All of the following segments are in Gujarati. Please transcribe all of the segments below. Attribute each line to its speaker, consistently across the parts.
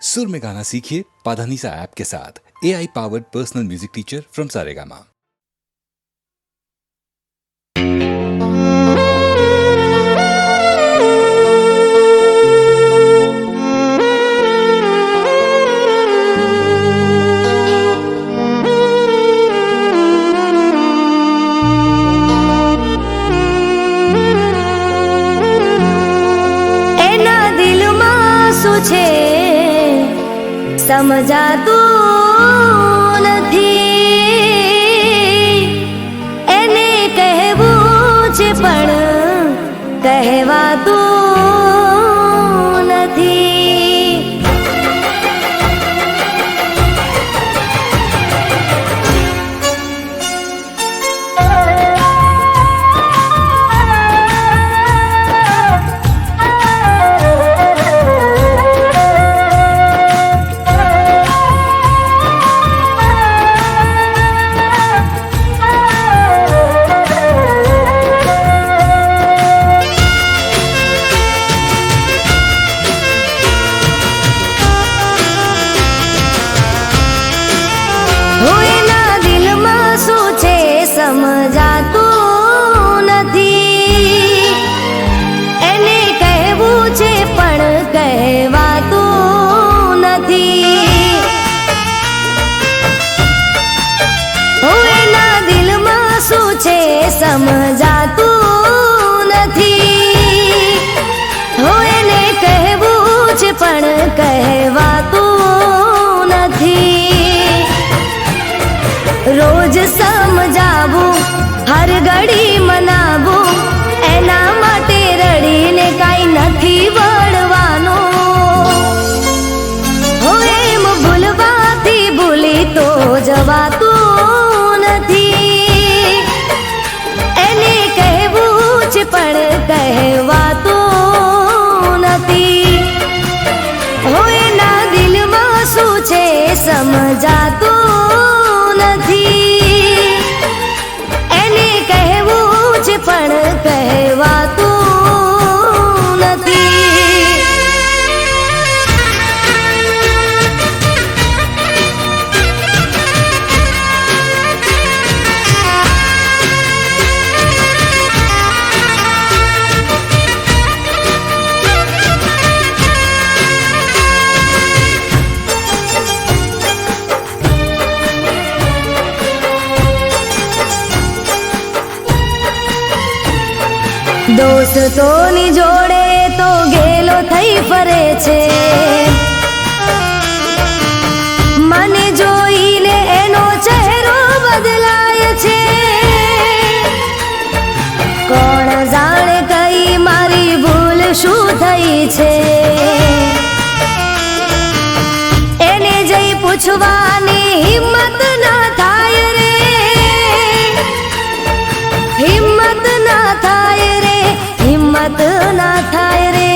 Speaker 1: सुर में गाना सीखिए पाधानीसा ऐप के साथ। AI powered personal music teacher from Saregama.
Speaker 2: સમજાતું નથી એને કહેવું છે પણ કહેવાતું નથી. સમજાતું નથી એને કહેવું છે પણ કહેવાતું નથી. એના દિલમાં શું છે સમજાતું નથી. એને કહેવું છે પણ કહેવાતું નથી. રોજ સમજાવું હર ઘડી મનાવું એના માટે રડીને કાંઈ નથી વળવાનું. એમ ભૂલવાથી ભૂલી તો જવાતું નથી. એને કહેવું છે પણ કહેવાતું નથી. એના દિલમાં શું છે સમજાતું નથી. એને કહેવું છે પણ કહેવાતું નથી. દોસ્તોની જોડે તો ગેલો થઈ ફરે છે. મને જોઈને એનો ચહેરો બદલાય છે. કોણ જાણે કઈ મારી ભૂલ શું થઈ છે. એને જઈ પૂછવાની હિંમત ના થાય રે. હિંમત ના થાય રે. હિંમત ના થાય રે.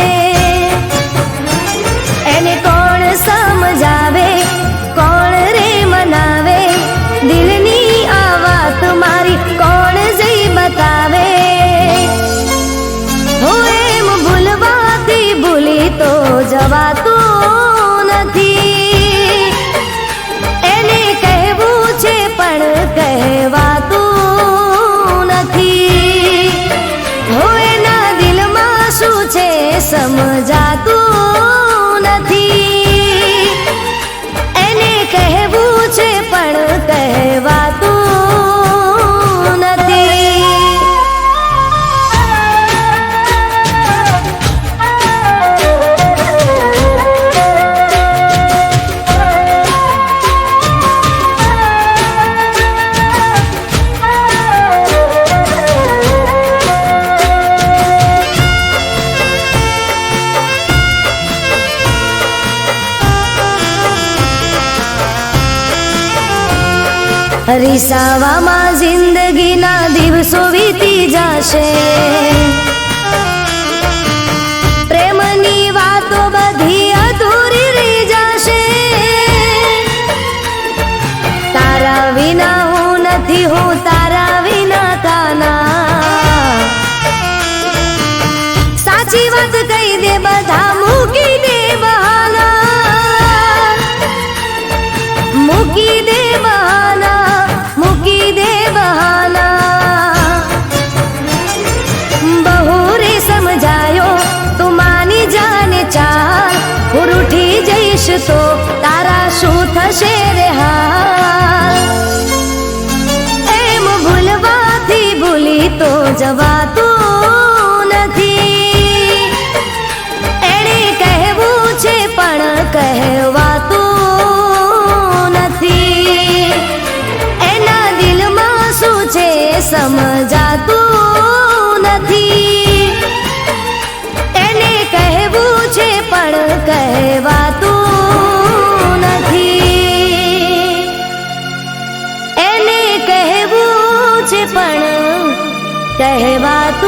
Speaker 2: એને કોણ સમજાવે કોણ રે મનાવે. દિલની આ વાત મારી કોણ જઈ બતાવે. એમ ભૂલવાથી ભૂલી તો જવાતું નથી. એને કહેવું છે પણ કહેવાતું નથી. એના દિલમાં શું છે સમજાતું નથી. એને કહેવું છે પણ કહેવાતું નથી. રીસાવામાં જિંદગીના દિવસો વીતી જશે. પ્રેમની વાતો બધી અધૂરી રહી જશે. તારા વિના હું નથી હું તારા વિના તાના. સાચી વાત કહી દે બધા મૂકી દે બહાના. પૂછીશ તો તારા શું થશે રે હાલ. એમ ભૂલવાથી ભૂલી તો જવાતું નથી. એણે કહેવું છે પણ કહેવાતું નથી. એના દિલમાં શું છે સમજાતું નથી. એને કહેવું છે પણ કહેવાતું નથી. એને કહેવું છે પણ કહેવાતું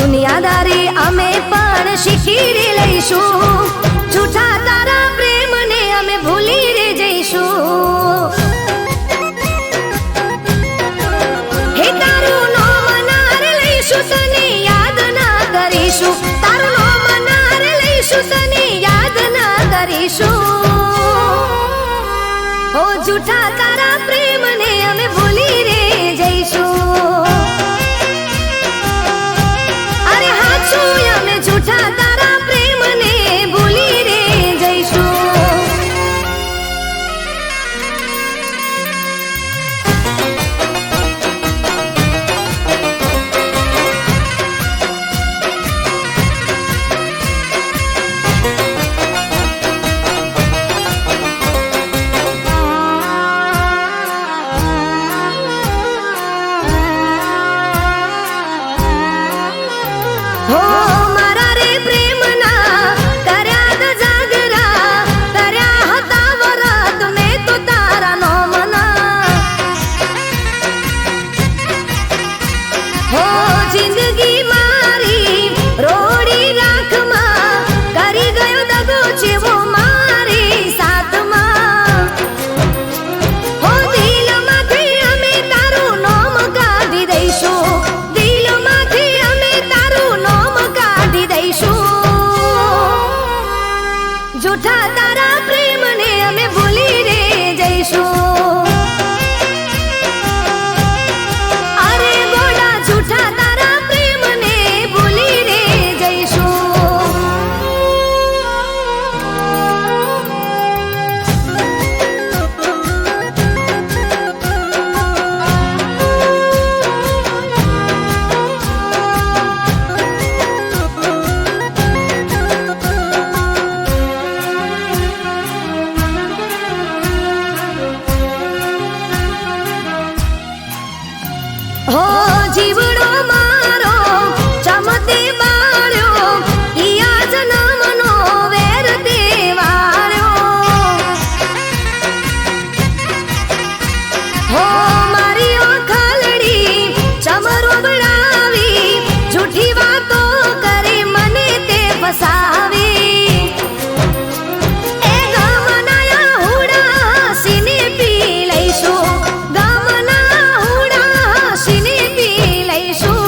Speaker 2: દુનિયાદારી અમે પણ શીખી રે લઈશું, જૂઠા તારા પ્રેમને અમે ભૂલી રે જઈશું. હે તારું નામ નાર લઈશું, તને યાદ ના કરીશું, તારું નામ નાર લઈશું, તને યાદ ના કરીશું. ઓ જૂઠા તારા પ્રેમને અમે ભૂલી રે જઈશું. અરે હાચું અમે જૂઠા તારા પ્રેમને ભૂલી રે જઈશું. હો મારા રે પ્રેમના કર્યા દ જાગરા, કર્યા હતા વરત મેં તો તારા નોમના. હો જિંદગી મારી રોડી રાખમાં કરી ગયો દગો જેવો મારી સાથમાં. હો દિલમાંથી અમે તારું નામ કાઢી દઈશું, દિલમાંથી અમે તારું નામ કાઢી દઈશું. જૂઠા તારા પ્રેમને અમે ભૂલી રે જઈશું. અરે ગોડા જૂઠા તારા પ્રેમને ભૂલી રે જઈશું. હો જીવડો મારો ચમતે બાળ્યો, ઈયા જન્મનો વેર તે વાળ્યો. હો મારી ઓખલડી ચમરો બનાવી, જૂઠી વાતો કરી મને તે ફસાવી. એ ગામના હુડા સીને પી લઈશું, ગામના હુડા સીને પી લઈશું.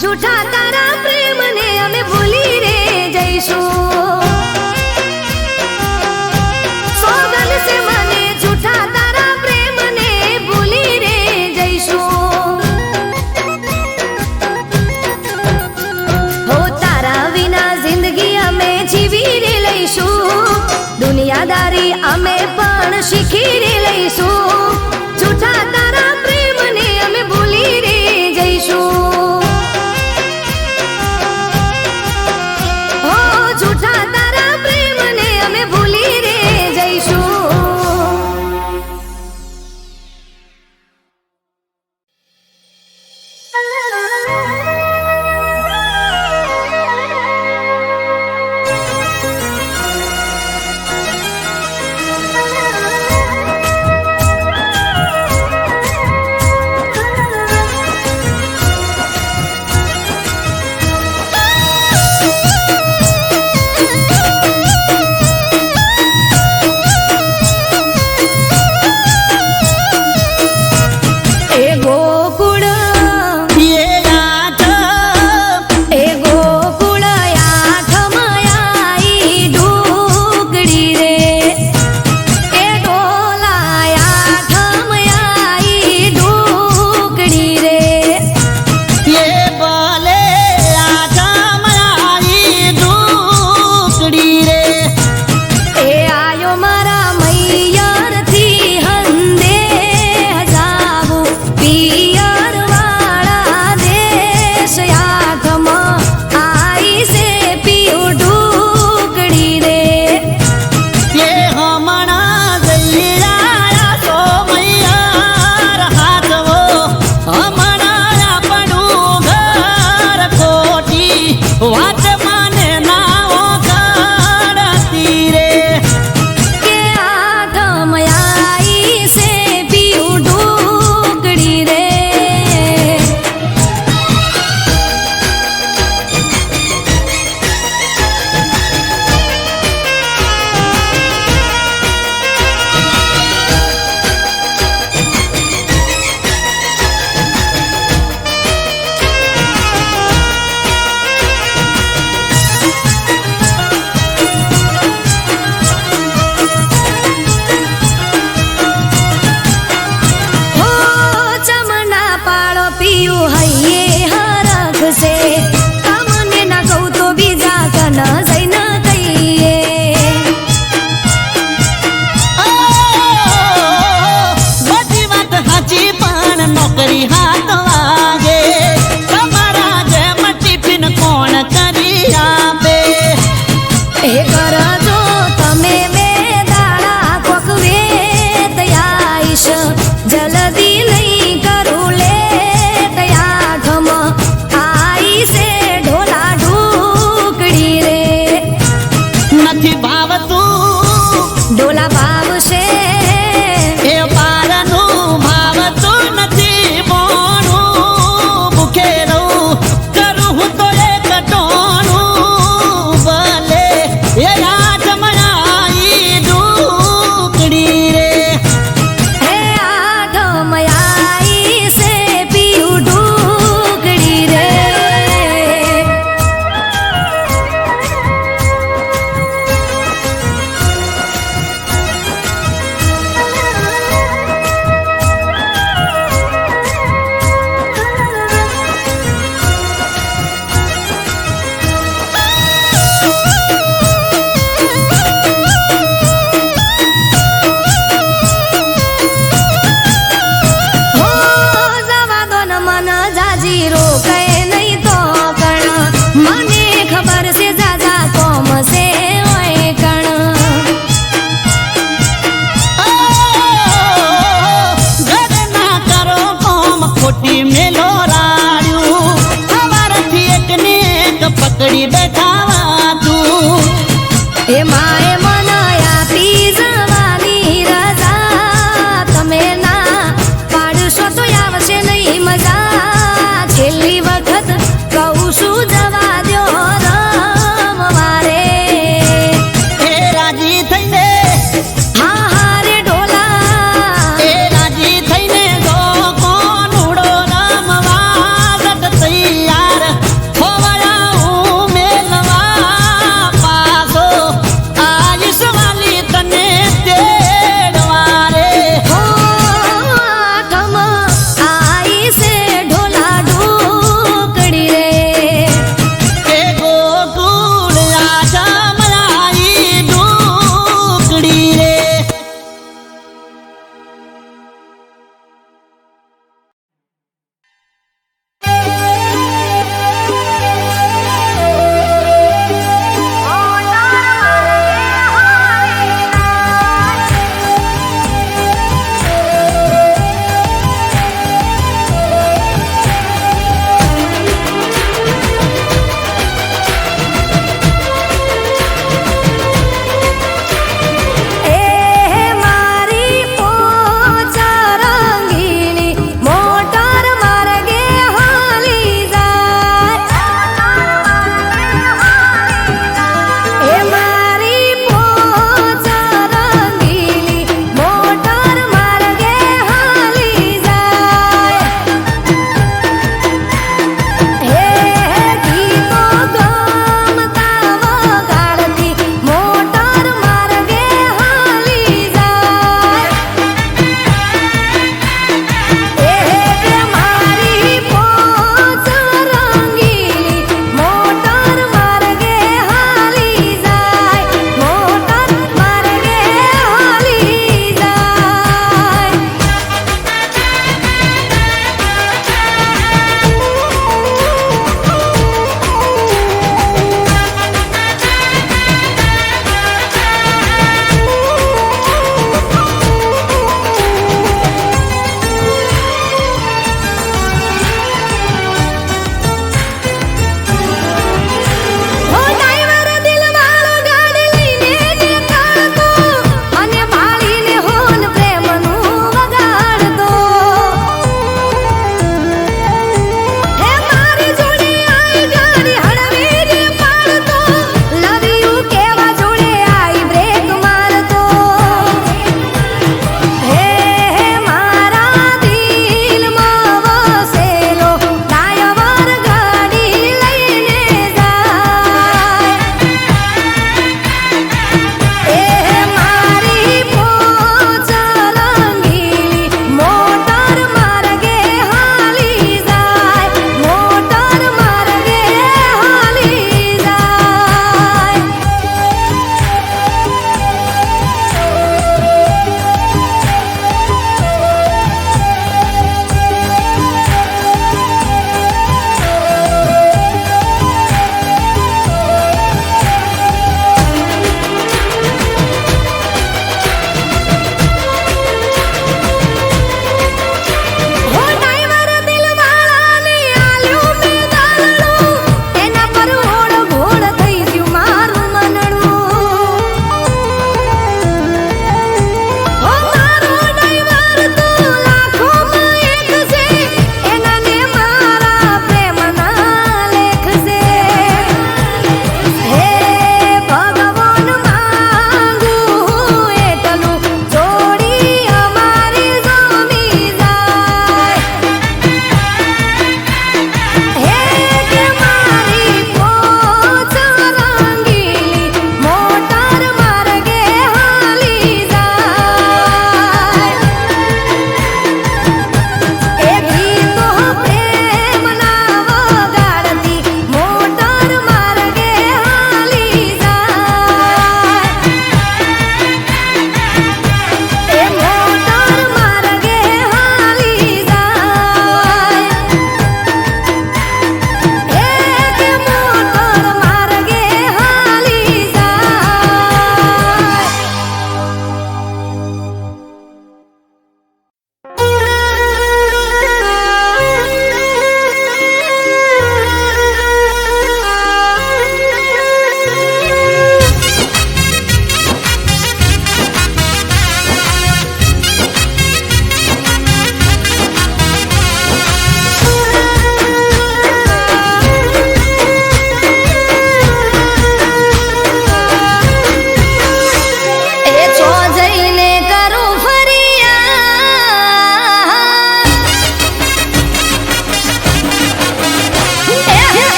Speaker 2: જૂઠા તારા પ્રેમને અમે ભૂલી રે જઈશું. સોગંદ છે મને જૂઠા તારા પ્રેમને ભૂલી રે જઈશું. હો તારા વિના જિંદગી અમે જીવી રે લઈશું, દુનિયાદારી અમે પણ શીખી રે લઈશું. જૂઠા તારા પ્રેમને અમે ભૂલી રે જઈશું. હો જૂઠા રોકે નહીં તો કણ મને ખબર છે જાજા કોમ છે ઓય કણ
Speaker 3: ગગના કરો કોમ ખોટી મેલો રાડ્યું સવારથી એકને એક પકડી બેઠાવા તું
Speaker 2: એ માએ મન આપી જવાની રજા તમે ના પાડશો તો આવશે નહીં મજા છેલ્લી વખત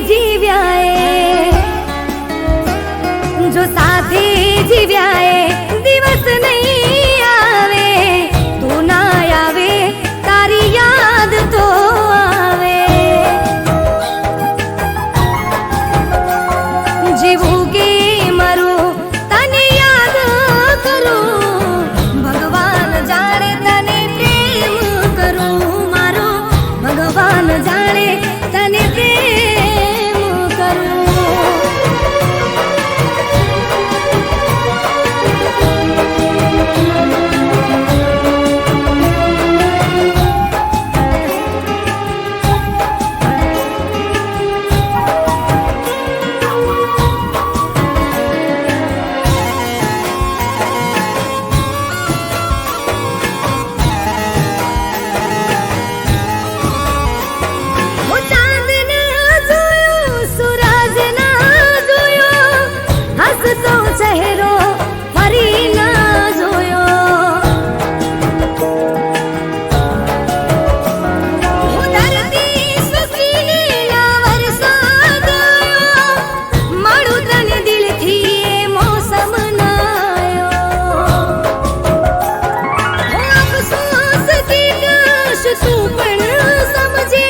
Speaker 2: જીવ્યાએ જો સાથે જીવ્યાએ દિવસ નહીં આવે તું ના આવે તારી યાદ તો આવે જીવું કે મરું તને યાદ કરું ભગવાન જાણે તને પ્રેમ કરું મારો ભગવાન જાણે તને પ્રેમ કરું ચહેરો ફરી ના જોયો હું ધરતી સુખી લીલા વરસાદ આવ્યો મળું તને દિલથી એ મોસમ નાયો હું અફસોસ થી કાશ તું પણ સમજે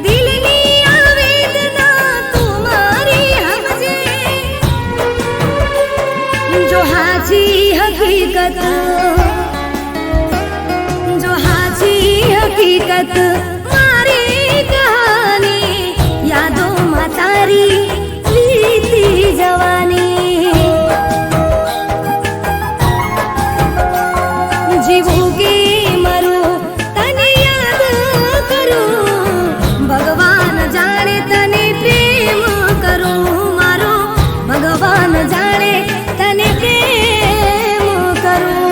Speaker 2: દિલની આ વેદના તું મારી સમજે जो हाजी हकीकत मारी कहानी यादों तारी वीती जवानी जीवूं के मरूं तने याद करूं भगवान जाने तने प्रेम करूं मारो भगवान जाने तने प्रेम करूं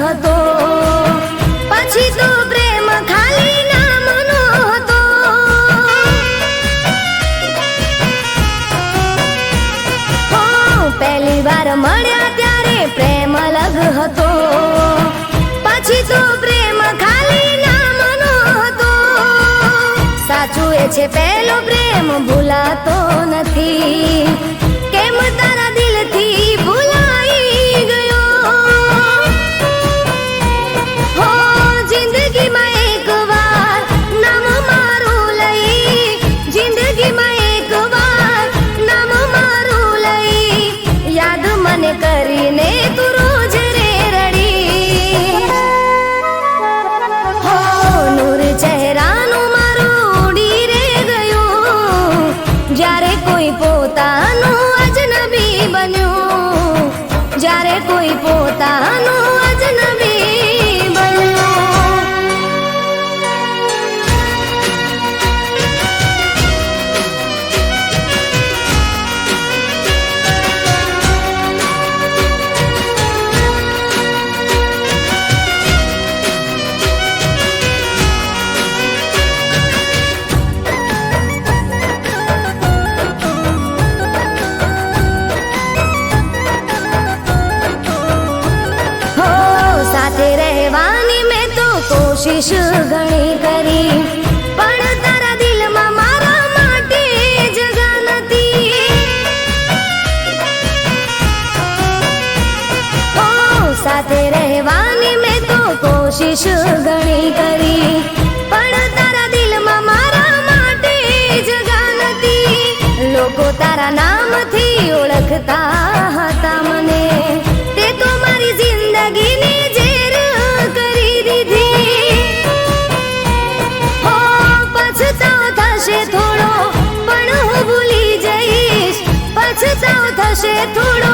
Speaker 2: હતો, પછી તો પ્રેમ ખાલી નામનો હતો. હો, પહેલી વાર મળ્યા ત્યારે પ્રેમ અલગ હતો, પછી તો પ્રેમ ખાલી નામનો હતો. સાચું એ છે પહેલો પ્રેમ ભૂલાતો નથી, કેમ તારા દિલથી ભૂલાઈ ગયો. હો, જિંદગીમાં એકવાર નામ મારું લઈ, જિંદગીમાં એકવાર નામ મારું લઈ, યાદ મને કરીને તું રોજ રે રડી. હો, નૂર ચહેરાનું મારું ઉડી રે ગયું, જ્યારે કોઈ પોતાનું અજનબી બન્યું, જ્યારે કોઈ પોતાનું અજનબી બન્યું. હો, સાથે રહેવાની મેં તો કોશિશ ઘણી કરી, પણ તારા દિલમાં મારા માટે જગા નથી. હો, સાથે રહેવાની મેં તો કોશિશ ઘણી કરી, પણ તારા દિલમાં મારા માટે જગા નથી. લોકો તારા નામથી ઓળખતા હતા મને, તે તો મારી જિંદગીની ઝેર કરી દીધી. હો, પછતાવો થશે થોડો, પણ હું ભૂલી જઈશ. પછતાવો થશે થોડો,